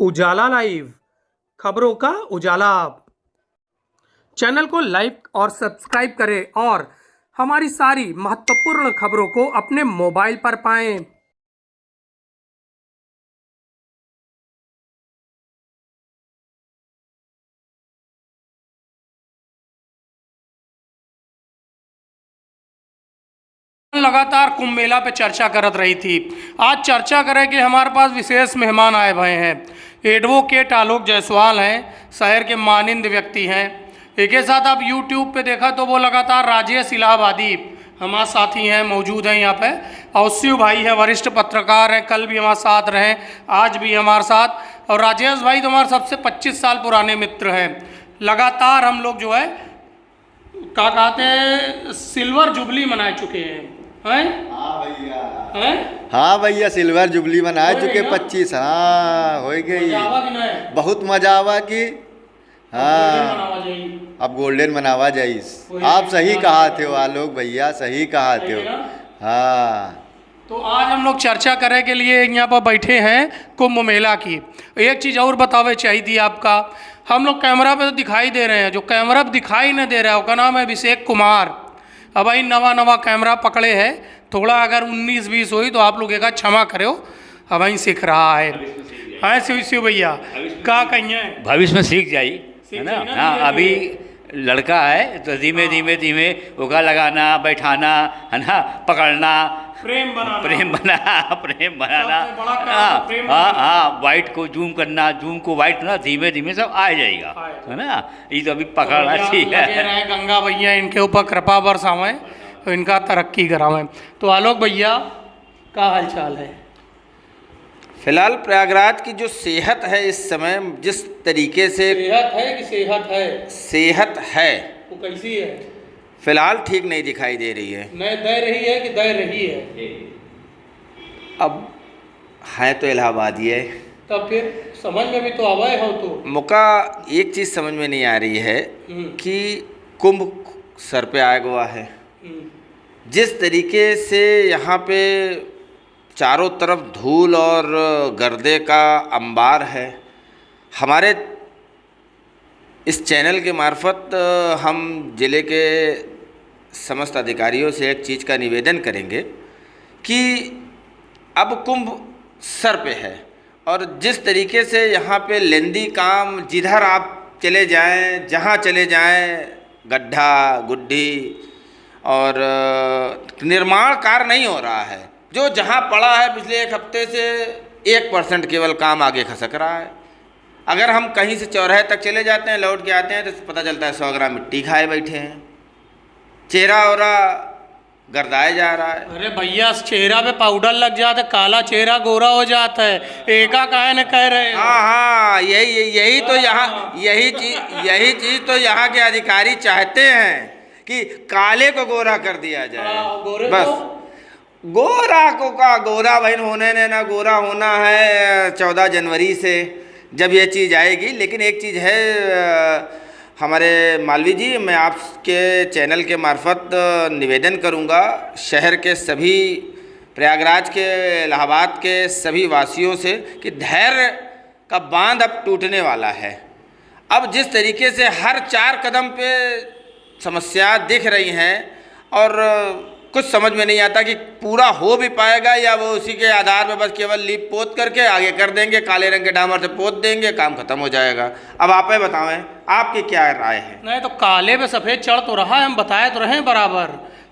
उजाला live, खबरों का उजाला। Channel को लाइक और सब्सक्राइब करें और हमारी सारी महत्वपूर्ण खबरों को अपने मोबाइल पर पाएं। लगातार कुंभ मेला पे चर्चा करत रही थी। आज चर्चा करें कि हमारे पास विशेष मेहमान आए हुए हैं। एडवोकेट आलोक जायसवाल हैं, शहर के मानिंद व्यक्ति हैं। एक ही साथ आप यूट्यूब पे देखा तो वो लगातार राजेश इलाहाबादी हमारे साथी हैं, मौजूद हैं यहाँ पे। औस्यू भाई हैं, वरिष्ठ पत्रकार हैं, कल भी हमारे साथ रहे, आज भी हमारे साथ। और राजेश भाई तो हमारे सबसे 25 साल पुराने मित्र हैं। लगातार हम लोग जो है क्या कहते हैं, सिल्वर जुबली मना चुके हैं। हाँ भैया, हाँ भैया, सिल्वर जुबली मना चुके 25। हाँ हो गई, बहुत मजा आवा कि हाँ अब गोल्डन मनावा जाइस। आप सही कहा थे आलोक भैया, सही कहा थे। हाँ तो आज हम लोग चर्चा करने के लिए यहाँ पर बैठे हैं कुंभ मेला की। एक चीज़ और बतावे चाहिए थी आपका, हम लोग कैमरा पे तो दिखाई दे रहे हैं, जो कैमरा पे दिखाई नहीं दे रहा है उसका नाम है अभिषेक कुमार। अब भाई नवा कैमरा पकड़े है, थोड़ा अगर 19-20 हुई तो आप लोग एक क्षमा करो, अब वहीं सीख रहा है। हाँ शिव भैया क्या कहिए, भविष्य में सीख जाई है ना। हाँ अभी लड़का है तो धीमे धीमे उगा लगाना, बैठाना है ना, पकड़ना, प्रेम बनाना। हाँ वाइट को जूम करना, जूम को वाइट ना, धीमे सब आ जाएगा है ना। ये तो अभी पकड़ना चाहिए। गंगा भैया इनके ऊपर कृपा बरसावें तो इनका तरक्की करावें। तो आलोक भैया का हाल चाल है? फिलहाल प्रयागराज की जो सेहत है इस समय, जिस तरीके से सेहत है कि सेहत है, सेहत है वो कैसी है? फिलहाल ठीक नहीं दिखाई दे रही है। नहीं दे रही है कि दे रही है? अब है तो इलाहाबादी है, तब फिर समझ में भी तो आवाए हो। तो मौका एक चीज़ समझ में नहीं आ रही है कि कुंभ सर पे आया हुआ है। जिस तरीके से यहाँ पे चारों तरफ धूल और गर्दे का अंबार है, हमारे इस चैनल के मार्फत हम ज़िले के समस्त अधिकारियों से एक चीज़ का निवेदन करेंगे कि अब कुंभ सर पे है और जिस तरीके से यहाँ पे लेंदी काम, जिधर आप चले जाएं, जहाँ चले जाएं, गड्ढा गुड्ढी और निर्माण कार्य नहीं हो रहा है। जो जहाँ पड़ा है पिछले एक हफ्ते से 1% केवल काम आगे खसक रहा है। अगर हम कहीं से चौराहे तक चले जाते हैं, लौट के आते हैं तो पता चलता है 100 ग्राम मिट्टी खाए बैठे हैं, चेहरा ओरा गर्दाया जा रहा है। अरे भैया चेहरा पे पाउडर लग जाता है, काला चेहरा गोरा हो जाता है, एका काहे न कह रहे? हाँ यही तो यहाँ यही चीज़ तो यहाँ के अधिकारी चाहते हैं कि काले को गोरा कर दिया जाए। बस गोरा को का गोरा बहन होने ने ना, गोरा होना है 14 जनवरी से जब ये चीज़ आएगी। लेकिन एक चीज़ है हमारे मालवी जी, मैं आपके चैनल के मार्फत निवेदन करूंगा शहर के सभी, प्रयागराज के, इलाहाबाद के सभी वासियों से कि धैर्य का बांध अब टूटने वाला है। अब जिस तरीके से हर 4 कदम पे समस्या दिख रही हैं और कुछ समझ में नहीं आता कि पूरा हो भी पाएगा या वो उसी के आधार पर बस केवल लीप पोत करके आगे कर देंगे, काले रंग के डामर से पोत देंगे, काम खत्म हो जाएगा। अब आप ही बताएं, आपकी क्या राय है? नहीं तो काले पे सफ़ेद चढ़ तो रहा है, हम बताए तो रहे बराबर।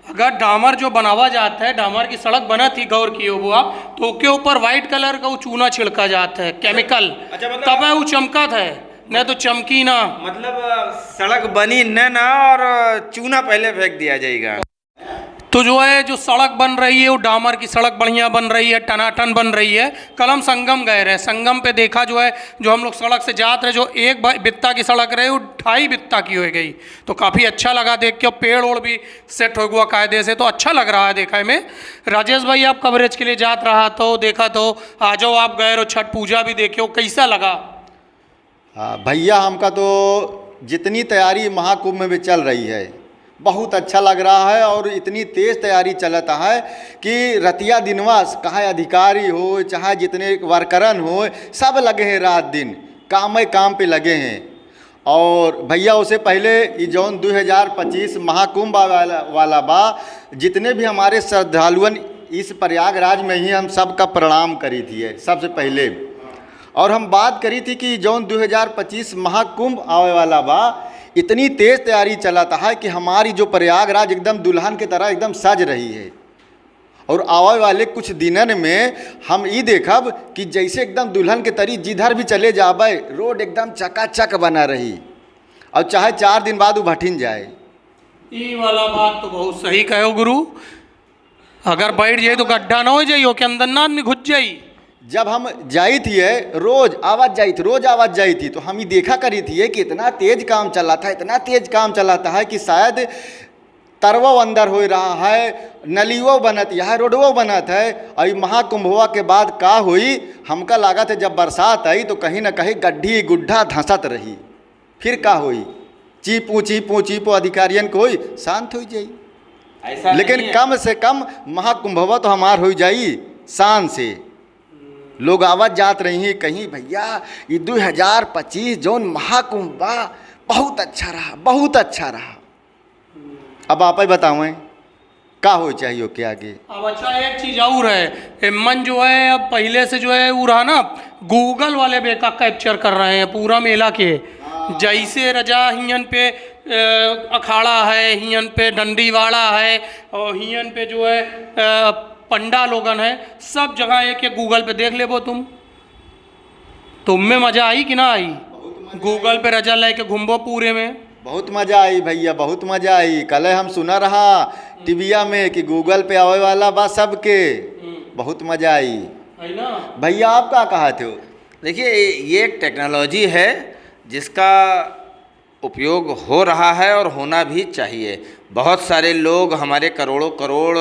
अगर डामर जो बनावा जाता है, डामर की सड़क बना थी गौर की हो आप, तो उसके ऊपर व्हाइट कलर का वो चूना छिड़का जाता है, केमिकल, तब है वो चमकत है, नहीं तो चमकी ना। मतलब सड़क बनी न ना और चूना पहले फेंक दिया जाएगा। तो जो है जो सड़क बन रही है वो डामर की सड़क बढ़िया बन रही है, टनाटन बन रही है। कल हम संगम गए रहे, संगम पे देखा जो है, जो हम लोग सड़क से जाते रहे, जो एक बित्ता की सड़क रही वो 2.5 बित्ता की हो गई। तो काफ़ी अच्छा लगा देख के, पेड़ ओड़ भी सेट हो गया कायदे से, तो अच्छा लग रहा है देखा में। राजेश भाई आप कवरेज के लिए जात रहा तो देखा, तो आ जाओ आप गए रहो, छठ पूजा भी देखे हो, कैसा लगा? हाँ भैया, हमका तो जितनी तैयारी महाकुंभ में भी चल रही है बहुत अच्छा लग रहा है। और इतनी तेज़ तैयारी चलता है कि रतिया दिनवा चाहे अधिकारी हो चाहे जितने वर्करन हो, सब लगे हैं, रात दिन काम पे लगे हैं। और भैया उससे पहले ये जौन 2025 महाकुंभ वाला बा, जितने भी हमारे श्रद्धालुअन इस प्रयागराज में ही हम सब का प्रणाम करी थी सबसे पहले। और हम बात करी थी कि जौन 2025 महाकुंभ आवे वाला बा, इतनी तेज़ तैयारी चलाता है कि हमारी जो प्रयागराज एकदम दुल्हन की तरह एकदम सज रही है। और आवे वाले कुछ दिनन में हम ये देखब कि जैसे एकदम दुल्हन के तरी जिधर भी चले जाबे रोड एकदम चकाचक बना रही, और चाहे 4 दिन बाद वो भटिन जाए। ये वाला बात तो बहुत सही कहो गुरु। अगर बैठ जाए तो गड्ढा ना हो जाइयो के अंदर ना आदमी घुस जाई। जब हम जाई थी रोज आवाज जाई थी तो हम ही देखा करी थी कि इतना तेज काम चला था, इतना तेज काम चलाता है कि शायद तरवो अंदर हो रहा है, नलियो बनत है, रोडवो बनत है। और महाकुंभ हुआ के बाद का हुई, हमका लागत है जब बरसात आई तो कहीं ना कहीं गड्ढी गुड्ढा धंसत रही। फिर का हुई, चीपू अधिकारियन को हुई शांत हो जाई। ऐसा लेकिन कम से कम महाकुंभ हुआ तो हमार हो जाई शान से। लोग आवाज जात रही हैं कहीं भैया ये 2025 जौन महाकुंभ बा बहुत अच्छा रहा, बहुत अच्छा रहा। अब आप ही बताओ का हो चाहिए क्या आगे। अब अच्छा एक चीज़ और है, मन जो है अब पहले से जो है वो रहा ना, गूगल वाले बेका कैप्चर कर रहे हैं पूरा मेला के। जैसे रजा हियन पे अखाड़ा है, हियन पे डंडीवाड़ा है, और हियन पे जो है पंडा लोगन है, सब जगह एक एक गूगल पे देख ले वो तुम में मज़ा आई कि ना आई? गूगल पे रजा लेके घूमबो पूरे में बहुत मज़ा आई भैया, बहुत मज़ा आई। कल हम सुना रहा टीविया में कि गूगल पे आवे वाला बा सबके, बहुत मज़ा आई है ना भैया। आप क्या कहा थे? देखिए ये एक टेक्नोलॉजी है जिसका उपयोग हो रहा है और होना भी चाहिए। बहुत सारे लोग हमारे करोड़ों करोड़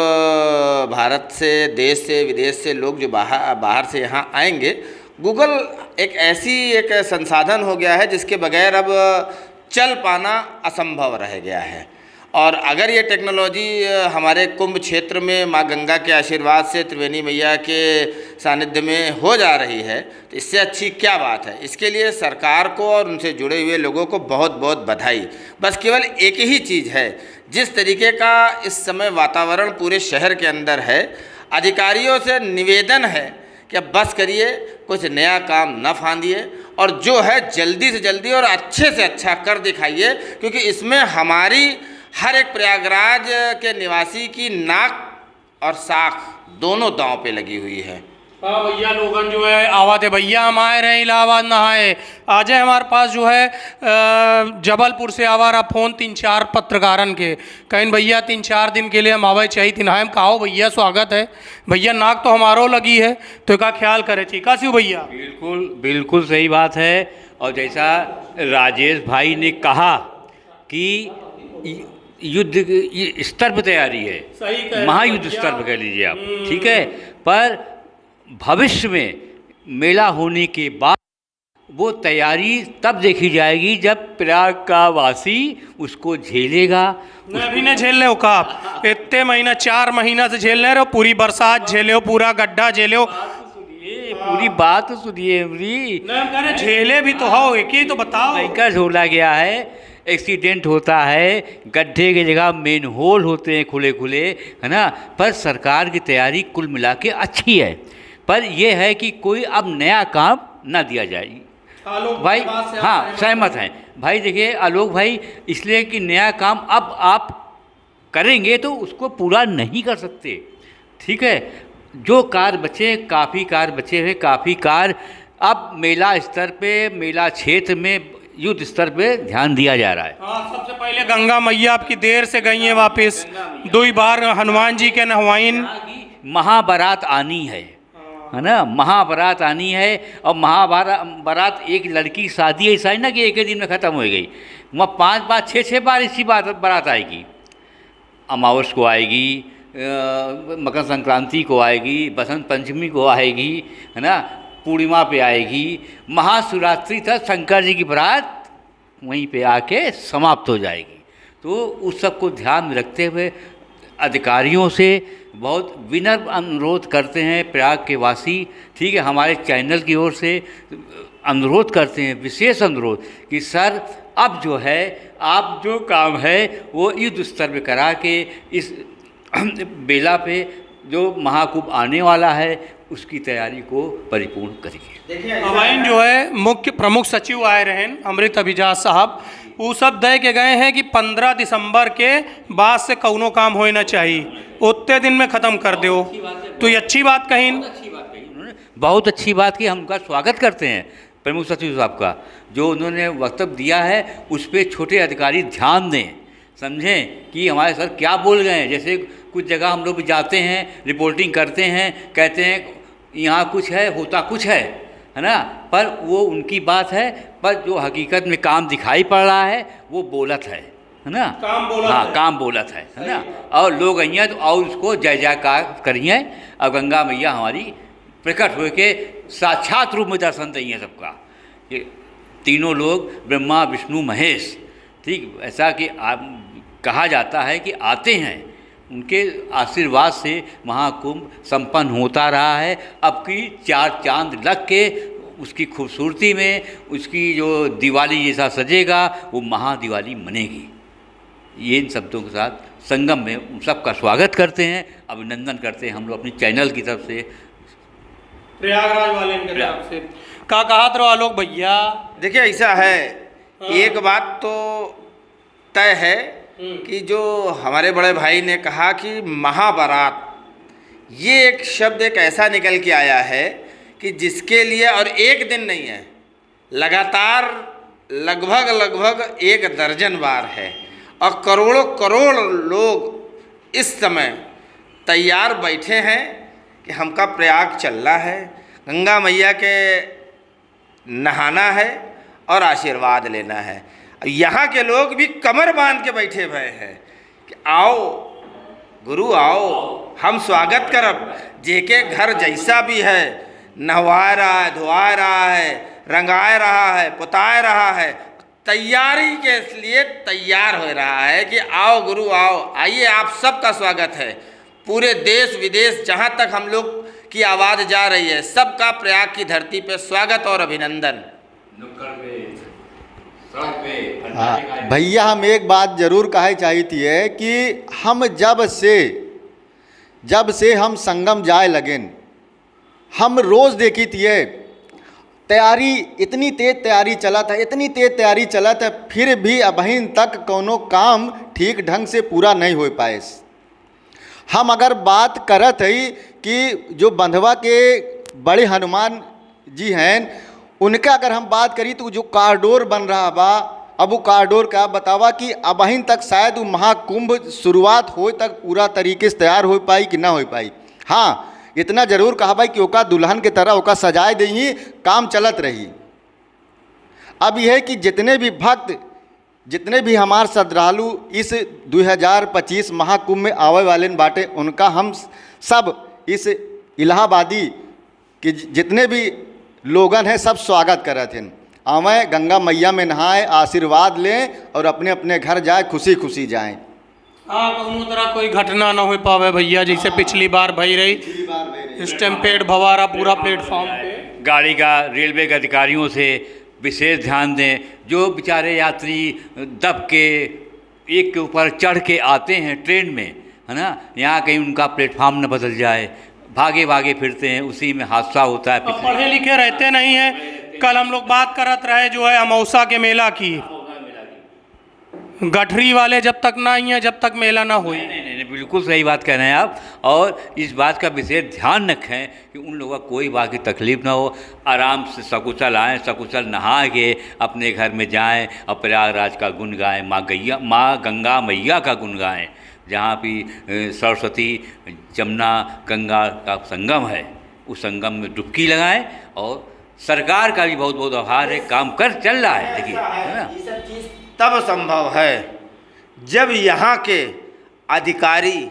भारत से, देश से, विदेश से लोग जो बाहर से यहाँ आएंगे, गूगल एक एक संसाधन हो गया है जिसके बगैर अब चल पाना असंभव रह गया है। और अगर ये टेक्नोलॉजी हमारे कुंभ क्षेत्र में माँ गंगा के आशीर्वाद से, त्रिवेणी मैया के सानिध्य में हो जा रही है तो इससे अच्छी क्या बात है। इसके लिए सरकार को और उनसे जुड़े हुए लोगों को बहुत बहुत बधाई। बस केवल एक ही चीज़ है, जिस तरीके का इस समय वातावरण पूरे शहर के अंदर है, अधिकारियों से निवेदन है कि अब बस करिए, कुछ नया काम न फांदिए, और जो है जल्दी से जल्दी और अच्छे से अच्छा कर दिखाइए, क्योंकि इसमें हमारी हर एक प्रयागराज के निवासी की नाक और साख दोनों दांव पे लगी हुई है। हाँ भैया, लोगन जो है आवा थे भैया हम आए रहे इलाहाबाद नहाए, आज है हमारे पास जो है जबलपुर से आवा रहा फ़ोन 3-4 पत्रकारन के, कहीं भैया 3-4 दिन के लिए हम आवे चाहिए थी नहाए। कहो भैया स्वागत है भैया, नाक तो हमारो लगी है तो का ख्याल करे थी का सिव भैया। बिल्कुल बिल्कुल सही बात है। और जैसा राजेश भाई ने कहा कि युद्ध स्तर पर तैयारी है, सही महायुद्ध स्तर पर कह लीजिए आप, ठीक है। पर भविष्य में मेला होने के बाद वो तैयारी तब देखी जाएगी जब प्रयाग का वासी उसको झेलेगा। अभी ने झेल ले का इतने महीना 4 महीना से झेल रहे हो, पूरी बरसात झेले हो, पूरा गड्ढा झेले हो, पूरी बात तो सुनिए। झेले भी तो हो, एक ही तो बताओ। भयंकर झोला गया है, एक्सीडेंट होता है, गड्ढे की जगह मेन होल होते हैं खुले खुले, है ना। पर सरकार की तैयारी कुल मिला के अच्छी है, पर यह है कि कोई अब नया काम ना दिया जाए। भाई हाँ सहमत हैं भाई। देखिए आलोक भाई, इसलिए कि नया काम अब आप करेंगे तो उसको पूरा नहीं कर सकते, ठीक है। जो कार बचे, काफ़ी कार बचे हुए, काफ़ी कार अब मेला स्तर पे, मेला क्षेत्र में युद्ध स्तर पे ध्यान दिया जा रहा है। हाँ, सबसे पहले गंगा मैया आपकी देर से गई है वापस, 2 बार हनुमान जी के नहवाइन। महाबारात आनी है ना, महाबारात आनी है। और महाबारात एक लड़की की शादी ऐसा है ना कि एक ही दिन में ख़त्म हो गई, वहाँ 5 बार 6 बार इसी बारात आएगी। अमावस को आएगी, मकर संक्रांति को आएगी, बसंत पंचमी को आएगी, है ना, पूर्णिमा पे आएगी, महाशिवरात्रि तक शंकर जी की बारात वहीं पे आके समाप्त हो जाएगी। तो उस सब को ध्यान में रखते हुए अधिकारियों से बहुत विनम्र अनुरोध करते हैं प्रयाग के वासी, ठीक है, हमारे चैनल की ओर से अनुरोध करते हैं, विशेष अनुरोध कि सर अब जो है आप जो काम है वो युद्ध स्तर पे करा के इस बेला पे जो महाकुंभ आने वाला है उसकी तैयारी को परिपूर्ण करिए। अवैन जो है मुख्य प्रमुख सचिव आए रहन अमृत अभिजात साहब, वो सब दे के गए हैं कि 15 दिसंबर के बाद से कौनो काम होना चाहिए, उतने दिन में ख़त्म कर दो। तो ये अच्छी बात कही, बहुत अच्छी बात की, हम उनका स्वागत करते हैं प्रमुख सचिव साहब का, जो उन्होंने वक्तव्य दिया है उस पर छोटे अधिकारी ध्यान दें, समझें कि हमारे सर क्या बोल गए हैं। जैसे कुछ जगह हम लोग भी जाते हैं, रिपोर्टिंग करते हैं, कहते हैं यहाँ कुछ है, होता कुछ है ना, पर वो उनकी बात है, पर जो हकीकत में काम दिखाई पड़ रहा है वो बोलत है ना, काम बोलत हाँ है। काम बोलत है ना, और लोग अइया तो और उसको जय जयकार करिए, और गंगा मैया हमारी प्रकट हो के साक्षात रूप में दर्शन देंगे सबका। ये तीनों लोग ब्रह्मा विष्णु महेश, ठीक, ऐसा कि कहा जाता है कि आते हैं, उनके आशीर्वाद से महाकुंभ संपन्न होता रहा है। अब की 4 चांद लग के उसकी खूबसूरती में उसकी जो दिवाली जैसा सजेगा वो महादिवाली मनेगी। ये इन शब्दों के साथ संगम में उन सबका स्वागत करते हैं, अभिनंदन करते हैं हम लोग अपनी चैनल की तरफ से, प्रयागराज वाले की तरफ से। का कहा तो आलोक भैया, देखिए ऐसा है, एक बात तो तय है कि जो हमारे बड़े भाई ने कहा कि महाबारात, ये एक शब्द एक ऐसा निकल के आया है कि जिसके लिए, और एक दिन नहीं है, लगातार लगभग 1 दर्जन बार है, और करोड़ों करोड़ लोग इस समय तैयार बैठे हैं कि हमका प्रयाग चलना है, गंगा मैया के नहाना है और आशीर्वाद लेना है। यहाँ के लोग भी कमर बांध के बैठे हुए हैं कि आओ गुरु आओ, हम स्वागत करब, जेके घर जैसा भी है, नहवा रहा है, धोआ रहा है, रंगाए रहा है, पुताए रहा है, तैयारी के लिए तैयार हो रहा है कि आओ गुरु आओ। आइए, आप सबका स्वागत है, पूरे देश विदेश जहाँ तक हम लोग की आवाज़ जा रही है, सबका प्रयाग की धरती पे स्वागत और अभिनंदन। हाँ भैया, हम एक बात जरूर कहे चाहती है कि हम जब से हम संगम जाए लगेन, हम रोज़ देखी थी तैयारी, इतनी तेज तैयारी चला था, इतनी तेज तैयारी चला था, फिर भी अभी तक कोनो काम ठीक ढंग से पूरा नहीं हो पाए। हम अगर बात करत है कि जो बंधवा के बड़े हनुमान जी हैं, उनका अगर हम बात करी तो जो कॉरिडोर बन रहा बा, अब वो कॉरिडोर का बतावा कि अबहिन तक शायद वो महाकुंभ शुरुआत हो तक पूरा तरीके से तैयार हो पाई कि ना हो पाई। हाँ, इतना जरूर कहा भाई कि ओका दुल्हन के तरह ओका सजाए दही, काम चलत रही। अब यह है कि जितने भी भक्त, जितने भी हमारे श्रद्धालु इस 2025 महाकुंभ में आवे वाले बाटे, उनका हम सब इस इलाहाबादी के जितने भी लोगन हैं सब स्वागत करत हैं। आवें, गंगा मैया में नहाए, आशीर्वाद लें और अपने अपने घर जाए, खुशी खुशी जाएं। हाँ, कौनो तरह कोई घटना ना हो पावे भैया, जैसे पिछली बार भई रही स्टैम्पेड भवारा पूरा प्लेटफॉर्म पे। गाड़ी का रेलवे के अधिकारियों से विशेष ध्यान दें, जो बेचारे यात्री दब के एक के ऊपर चढ़ के आते हैं ट्रेन में, है ना, यहाँ कहीं उनका प्लेटफॉर्म न बदल जाए, भागे भागे फिरते हैं, उसी में हादसा होता है। पढ़े लिखे रहते नहीं हैं। कल हम लोग बात करत रहे जो है अमौसा के मेला की, गठरी वाले जब तक ना आई हैं, जब तक मेला ना हुई। नहीं, बिल्कुल सही बात कह रहे हैं आप, और इस बात का विशेष ध्यान रखें कि उन लोगों को कोई बात की तकलीफ ना हो, आराम से सकुशल आएँ, सकुशल नहा के अपने घर में जाएं और प्रयागराज का गुण गाएं, माँ गंगा मैया का गुण गाएं, जहाँ भी सरस्वती जमुना गंगा का संगम है, उस संगम में डुबकी लगाएं। और सरकार का भी बहुत बहुत आभार है, काम कर चल रहा है, देखिए, है ना। ये सब चीज़ तब संभव है जब यहाँ के अधिकारी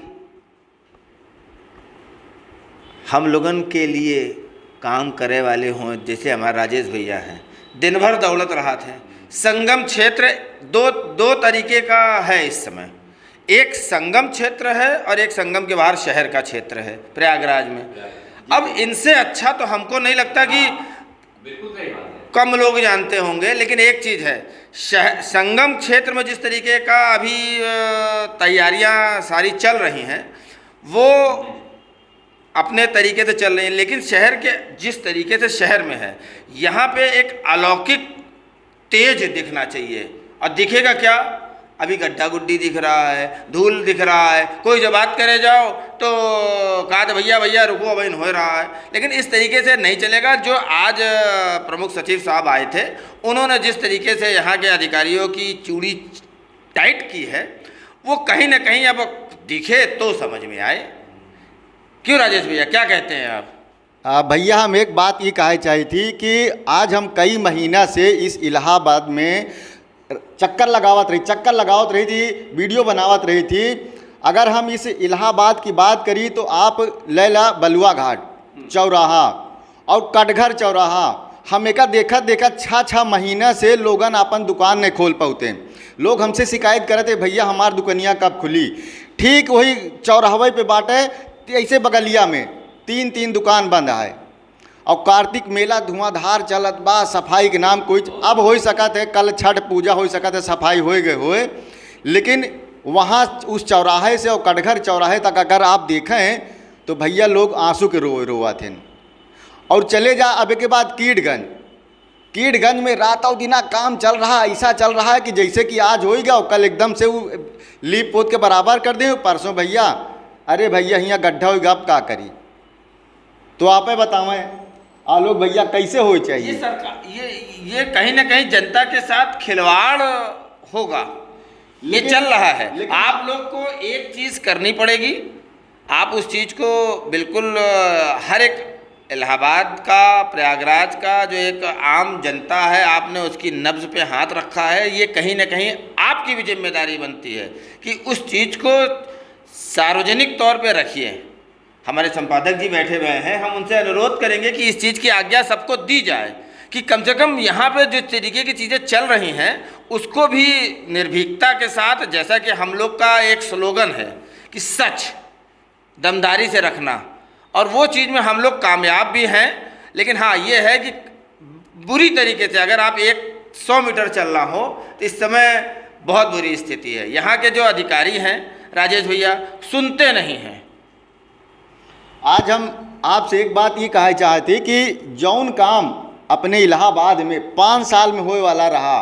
हम लोगन के लिए काम करे वाले हों। जैसे हमारे राजेश भैया हैं, दिन भर दौड़त रहा थे, संगम क्षेत्र दो तरीके का है इस समय। एक संगम क्षेत्र है और एक संगम के बाहर शहर का क्षेत्र है प्रयागराज में। अब इनसे अच्छा तो हमको नहीं लगता कि कम लोग जानते होंगे, लेकिन एक चीज़ है, संगम क्षेत्र में जिस तरीके का अभी तैयारियां सारी चल रही हैं वो अपने तरीके से चल रही हैं, लेकिन शहर के जिस तरीके से शहर में है यहाँ पे एक अलौकिक तेज दिखना चाहिए। और दिखेगा क्या? अभी गड्ढा गुड्डी दिख रहा है, धूल दिख रहा है, कोई जब बात करे जाओ तो कहा भैया भैया रुको अभी हो रहा है। लेकिन इस तरीके से नहीं चलेगा। जो आज प्रमुख सचिव साहब आए थे उन्होंने जिस तरीके से यहाँ के अधिकारियों की चूड़ी टाइट की है वो कहीं ना कहीं अब दिखे तो समझ में आए। क्यों राजेश भैया, क्या कहते हैं आप? भैया हम एक बात ये कहना चाहिए थी कि आज हम कई महीना से इस इलाहाबाद में चक्कर लगावत रही थी, वीडियो बनावत रही थी। अगर हम इस इलाहाबाद की बात करी तो आप लैला बलुआ घाट चौराहा और कटघर चौराहा हम एक देखा 6 महीना से लोगन अपन दुकान नहीं खोल पाते। लोग हमसे शिकायत करते भैया हमार दुकनिया कब खुली। ठीक वही चौराहे पे बाटे ऐसे बगलिया में 3 दुकान बंद है और कार्तिक मेला धुआंधार चलत बा। सफाई के नाम कोई अब हो सकत है, कल छठ पूजा हो सकत है, सफाई हो गए होए, लेकिन वहाँ उस चौराहे से और कटघर चौराहे तक अगर आप देखें तो भैया लोग आंसू के रोआ थे। और चले जा अब के बाद कीटगंज में रात और दिना काम चल रहा, ऐसा चल रहा है कि जैसे कि आज हो गया और कल एकदम से वो लीप पोत के बराबर कर दें। परसों भैया अरे भैया यहाँ गड्ढा होगा अब क्या करी। तो आप बतावें आलोक भैया कैसे हो चाहिए? ये सरकार ये कहीं ना कहीं जनता के साथ खिलवाड़ होगा, ये चल रहा है। आप लोग को एक चीज़ करनी पड़ेगी, आप उस चीज़ को बिल्कुल हर एक इलाहाबाद का प्रयागराज का जो एक आम जनता है आपने उसकी नब्ज़ पे हाथ रखा है। ये कहीं ना कहीं आपकी भी जिम्मेदारी बनती है कि उस चीज़ को सार्वजनिक तौर पे रखिए। हमारे संपादक जी बैठे हुए हैं, हम उनसे अनुरोध करेंगे कि इस चीज़ की आज्ञा सबको दी जाए कि कम से कम यहाँ पे जिस तरीके की चीज़ें चल रही हैं उसको भी निर्भीकता के साथ, जैसा कि हम लोग का एक स्लोगन है कि सच दमदारी से रखना, और वो चीज़ में हम लोग कामयाब भी हैं। लेकिन हाँ ये है कि बुरी तरीके से अगर आप 100 मीटर चलना हो तो इस समय बहुत बुरी स्थिति है। यहाँ के जो अधिकारी हैं राजेश भैया सुनते नहीं हैं। आज हम आपसे एक बात ये कहना चाहते कि जौन काम अपने इलाहाबाद में 5 साल में होए वाला रहा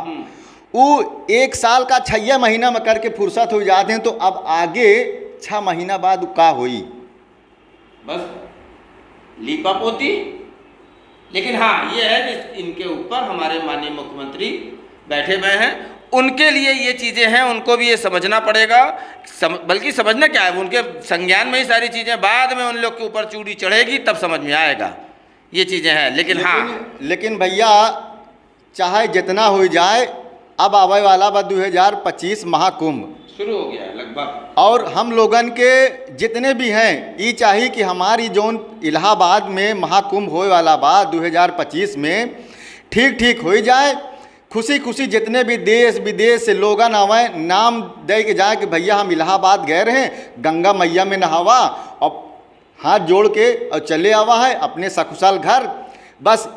वो 1 साल का 6 महीना में करके फुर्सत हो जाते हैं, तो अब आगे 6 महीना बाद का होई? बस लीपा पोती। लेकिन हाँ ये है कि इनके ऊपर हमारे माननीय मुख्यमंत्री बैठे हुए हैं, उनके लिए ये चीज़ें हैं, उनको भी ये समझना पड़ेगा। बल्कि समझना क्या है, उनके संज्ञान में ही सारी चीज़ें, बाद में उन लोग के ऊपर चूड़ी चढ़ेगी तब समझ में आएगा ये चीज़ें हैं। लेकिन भैया चाहे जितना हो जाए अब आवे वाला बा 2025 महाकुंभ शुरू हो गया है लगभग, और हम लोगन के जितने भी हैं ये चाहिए कि हमारी जोन इलाहाबाद में महाकुंभ होए वाला बा 2025 में ठीक हो जाए। खुशी जितने भी देश विदेश से लोगन आवे, नाम दे के जाए कि भैया हम इलाहाबाद गए रहे, गंगा मैया में नहावा और हाथ जोड़ के और चले आवा है अपने सकुशल घर। बस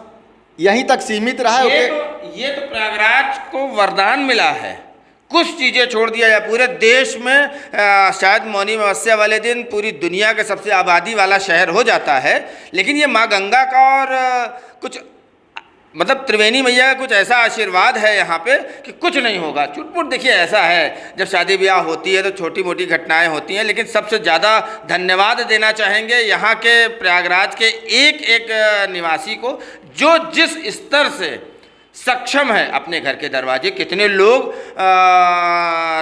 यहीं तक सीमित रहा है। ये तो प्रयागराज को वरदान मिला है। कुछ चीज़ें छोड़ दिया जाए, पूरे देश में शायद मौनी अमावस्या वाले दिन पूरी दुनिया का सबसे आबादी वाला शहर हो जाता है, लेकिन ये माँ गंगा का और कुछ मतलब त्रिवेणी मैया का कुछ ऐसा आशीर्वाद है यहाँ पे कि कुछ नहीं होगा। चुटपुट देखिए ऐसा है, जब शादी ब्याह होती है तो छोटी मोटी घटनाएं होती हैं, लेकिन सबसे ज़्यादा धन्यवाद देना चाहेंगे यहाँ के प्रयागराज के एक निवासी को जो जिस स्तर से सक्षम है अपने घर के दरवाजे। कितने लोग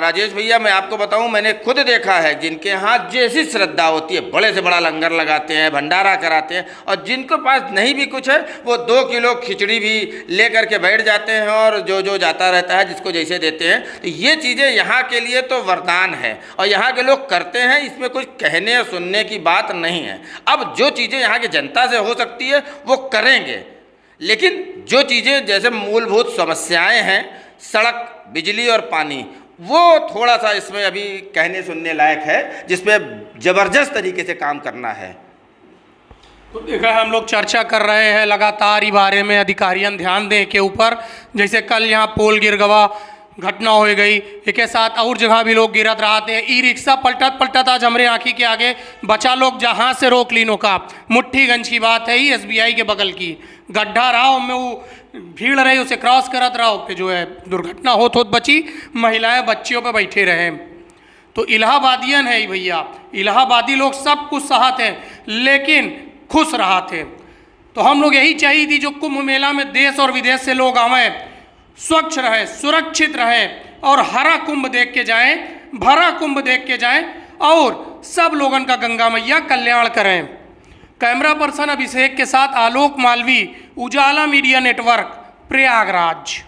राजेश भैया मैं आपको बताऊं, मैंने खुद देखा है जिनके यहाँ जैसी श्रद्धा होती है बड़े से बड़ा लंगर लगाते हैं, भंडारा कराते हैं, और जिनको पास नहीं भी कुछ है वो 2 किलो खिचड़ी भी ले करके बैठ जाते हैं और जो जाता रहता है जिसको जैसे देते हैं। तो ये चीज़ें यहाँ के लिए तो वरदान है और यहाँ के लोग करते हैं, इसमें कुछ कहने और सुनने की बात नहीं है। अब जो चीज़ें यहाँ की जनता से हो सकती है वो करेंगे, लेकिन जो चीज़ें जैसे मूलभूत समस्याएं हैं सड़क, बिजली और पानी, वो थोड़ा सा इसमें अभी कहने सुनने लायक है, जिसपे ज़बरदस्त तरीके से काम करना है। तो देखा हम लोग चर्चा कर रहे हैं लगातार ही बारे में, अधिकारियों ध्यान दें के ऊपर। जैसे कल यहाँ पोल गिर गवा घटना हो गई, एक साथ और जगह भी लोग गिरत रहते हैं। ई रिक्शा पलटत पलटत आज हमारे आँखी के आगे बचा लोग जहाँ से रोक लीनो का मुट्ठी गंज की बात है, ही SBI के बगल की गड्ढा रहा, उनमें वो भीड़ रही, उसे क्रॉस करत रहा, पे जो है दुर्घटना होत बची, महिलाएं बच्चियों पे बैठे रहे। तो इलाहाबादियन है भैया, इलाहाबादी लोग सब कुछ सहत हैं लेकिन खुश रहा थे। तो हम लोग यही चाहिए थी जो कुंभ मेला में देश और विदेश से लोग आवें, स्वच्छ रहे, सुरक्षित रहे और हरा कुंभ देख के जाएं, भरा कुंभ देख के जाएं और सब लोगन का गंगा मैया कल्याण करें। कैमरा पर्सन अभिषेक के साथ आलोक मालवी, उजाला मीडिया नेटवर्क, प्रयागराज।